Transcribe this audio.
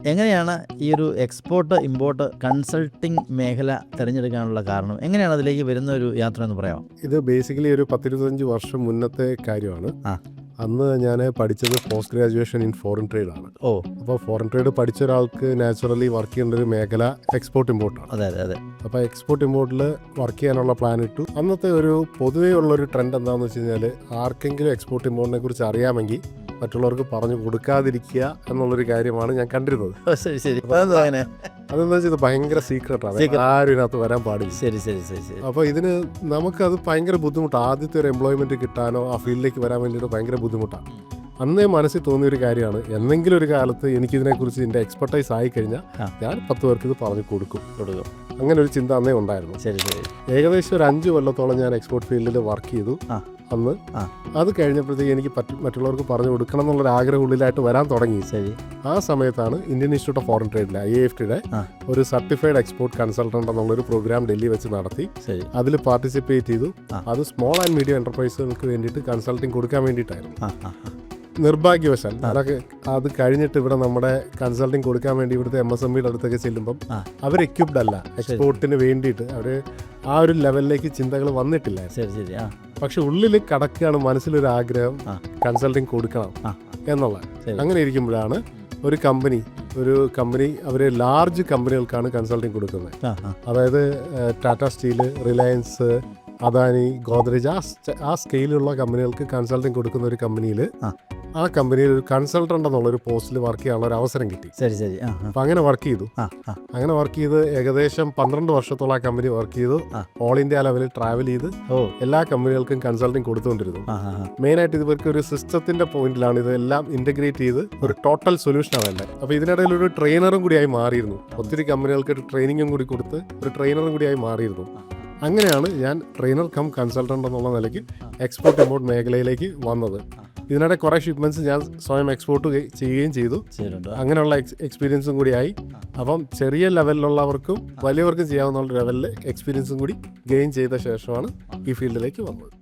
എങ്ങനെയാണ് ഈ ഒരു എക്സ്പോർട്ട് ഇമ്പോർട്ട് കൺസൾട്ടിംഗ് മേഖല തിരഞ്ഞെടുക്കാനുള്ള കാരണം? എങ്ങനെയാണ് അതിലേക്ക് വരുന്ന ഒരു യാത്ര എന്ന് പറയാമോ? ഇത് ബേസിക്കലി ഒരു 10-25 വർഷം മുന്നത്തെ കാര്യമാണ്. ആ. അന്ന് ഞാൻ പഠിച്ചത് post graduation in foreign trade ആണ്. ഓ, അപ്പോൾ ഫോറിൻ ട്രേഡ് പഠിച്ച ഒരാൾക്ക് നാച്ചുറലി വർക്ക് ചെയ്യേണ്ട ഒരു മേഖല എക്സ്പോർട്ട് ഇമ്പോർട്ടാണ്. അതെ അതെ അതെ. അപ്പോൾ എക്സ്പോർട്ട് ഇമ്പോർട്ടിൽ വർക്ക് ചെയ്യാനുള്ള പ്ലാൻ ഇട്ടു. അന്നത്തെ ഒരു പൊതുവേ ഉള്ളൊരു ട്രെൻഡ് എന്താണെന്ന് വെച്ച് കഴിഞ്ഞാൽ, ആർക്കെങ്കിലും എക്സ്പോർട്ട് ഇമ്പോർട്ടിനെ കുറിച്ച് അറിയാമെങ്കിൽ മറ്റുള്ളവർക്ക് പറഞ്ഞു കൊടുക്കാതിരിക്കുക എന്നുള്ളൊരു കാര്യമാണ് ഞാൻ കണ്ടിരുന്നത്. ശരി ശരി. അതെന്താ അങ്ങനെ? അതെന്താ വെച്ചാൽ ഇത് ഭയങ്കര സീക്രട്ടാണ്, ആരും ഇതിനകത്ത് വരാൻ പാടില്ല. ശരി ശരി ശരി ശരി. അപ്പോൾ ഇതിന് നമുക്കത് ഭയങ്കര ബുദ്ധിമുട്ടാണ്. ആദ്യത്തെ ഒരു എംപ്ലോയ്മെൻറ്റ് കിട്ടാനോ ആ ഫീൽഡിലേക്ക് വരാൻ വേണ്ടിയിട്ട് ഭയങ്കര ബുദ്ധിമുട്ടാണ്. അന്നേ മനസ്സിൽ തോന്നിയൊരു കാര്യമാണ്, എന്തെങ്കിലും ഒരു കാലത്ത് എനിക്കിതിനെക്കുറിച്ച് എൻ്റെ എക്സ്പെർട്ടൈസ് ആയിക്കഴിഞ്ഞാൽ ഞാൻ 10 പേർക്ക് ഇത് പറഞ്ഞു കൊടുക്കും. അങ്ങനെ ഒരു ചിന്ത അന്നേ ഉണ്ടായിരുന്നു. ശരി ശരി. ഏകദേശം ഒരു 5 കൊല്ലത്തോളം ഞാൻ എക്സ്പോർട്ട് ഫീൽഡിൽ വർക്ക് ചെയ്തു. അന്ന് അത് കഴിഞ്ഞപ്പോഴത്തേക്ക് എനിക്ക് മറ്റുള്ളവർക്ക് പറഞ്ഞു കൊടുക്കണം എന്നുള്ളൊരു ആഗ്രഹം ഉള്ളിലായിട്ട് വരാൻ തുടങ്ങി. ശരി. ആ സമയത്താണ് ഇന്ത്യൻ ഇൻസ്റ്റിറ്റ്യൂട്ട് ഓഫ് ഫോറിൻ ട്രേഡിലെ IIFTയുടെ ഒരു സർട്ടിഫൈഡ് എക്സ്പോർട്ട് കൺസൾട്ടന്റ് എന്നുള്ളൊരു പ്രോഗ്രാം ഡൽഹി വെച്ച് നടത്തി. അതിൽ പാർട്ടിസിപ്പേറ്റ് ചെയ്തു. അത് സ്മോൾ ആൻഡ് മീഡിയം എന്റർപ്രൈസുകൾക്ക് വേണ്ടിയിട്ട് കൺസൾട്ടിങ് കൊടുക്കാൻ വേണ്ടിയിട്ടായിരുന്നു. നിർഭാഗ്യവശാൽ അതൊക്കെ അത് കഴിഞ്ഞിട്ട് ഇവിടെ നമ്മുടെ കൺസൾട്ടിങ് കൊടുക്കാൻ വേണ്ടി ഇവിടുത്തെ MSMEയുടെ അടുത്തൊക്കെ ചെല്ലുമ്പം അവർ എക്യുപ്ഡ് അല്ല എക്സ്പോർട്ടിന് വേണ്ടിയിട്ട്. അവർ ആ ഒരു ലെവലിലേക്ക് ചിന്തകൾ വന്നിട്ടില്ല. പക്ഷെ ഉള്ളിൽ കടക്കുകയാണ് മനസ്സിലൊരു ആഗ്രഹം, കൺസൾട്ടിങ് കൊടുക്കണം എന്നുള്ള. അങ്ങനെ ഇരിക്കുമ്പോഴാണ് ഒരു കമ്പനി അവർ ലാർജ് കമ്പനികൾക്കാണ് കൺസൾട്ടിങ് കൊടുക്കുന്നത്. അതായത് ടാറ്റ സ്റ്റീൽ, റിലയൻസ്, അദാനി, ഗോദ്രേജ്, ആ സ്കെയിലുള്ള കമ്പനികൾക്ക് കൺസൾട്ടിങ് കൊടുക്കുന്ന ഒരു കമ്പനിയിൽ ആ കമ്പനിയിൽ ഒരു കൺസൾട്ടന്റ് എന്നുള്ളൊരു പോസ്റ്റിൽ വർക്ക് ചെയ്യാനുള്ള ഒരു അവസരം കിട്ടി. ശരി ശരി. അപ്പം അങ്ങനെ വർക്ക് ചെയ്ത് ഏകദേശം 12 വർഷത്തോളം ആ കമ്പനി വർക്ക് ചെയ്തു. ഓൾ ഇന്ത്യ ലെവലിൽ ട്രാവൽ ചെയ്ത് എല്ലാ കമ്പനികൾക്കും കൺസൾട്ടിങ് കൊടുത്തുകൊണ്ടിരുന്നു. മെയിനായിട്ട് ഇവർക്ക് ഒരു സിസ്റ്റത്തിന്റെ പോയിന്റിലാണ് ഇതെല്ലാം ഇന്റഗ്രേറ്റ് ചെയ്ത് ഒരു ടോട്ടൽ സൊല്യൂഷനാണ് എല്ലാം. അപ്പോൾ ഇതിനിടയിൽ ഒരു ട്രെയിനറും കൂടിയായി മാറിയിരുന്നു. ഒത്തിരി കമ്പനികൾക്ക് ട്രെയിനിങ്ങും കൂടി കൊടുത്ത് ഒരു ട്രെയിനറും കൂടിയായി മാറിയിരുന്നു. അങ്ങനെയാണ് ഞാൻ ട്രെയിനർ കം കൺസൾട്ടന്റ് എന്നുള്ള നിലയ്ക്ക് എക്സ്പോർട്ട് ഇമ്പോർട്ട് മേഖലയിലേക്ക് വന്നത്. ഇതിനിടെ കുറേ ഷിപ്മെന്റ്സ് ഞാൻ സ്വയം എക്സ്പോർട്ട് ചെയ്യുകയും ചെയ്തു. അങ്ങനെയുള്ള എക്സ്പീരിയൻസും കൂടിയായി. അപ്പം ചെറിയ ലെവലിലുള്ളവർക്കും വലിയവർക്കും ചെയ്യാവുന്ന ലെവലിൽ എക്സ്പീരിയൻസും കൂടി ഗെയിൻ ചെയ്ത ശേഷമാണ് ഈ ഫീൽഡിലേക്ക് വന്നത്.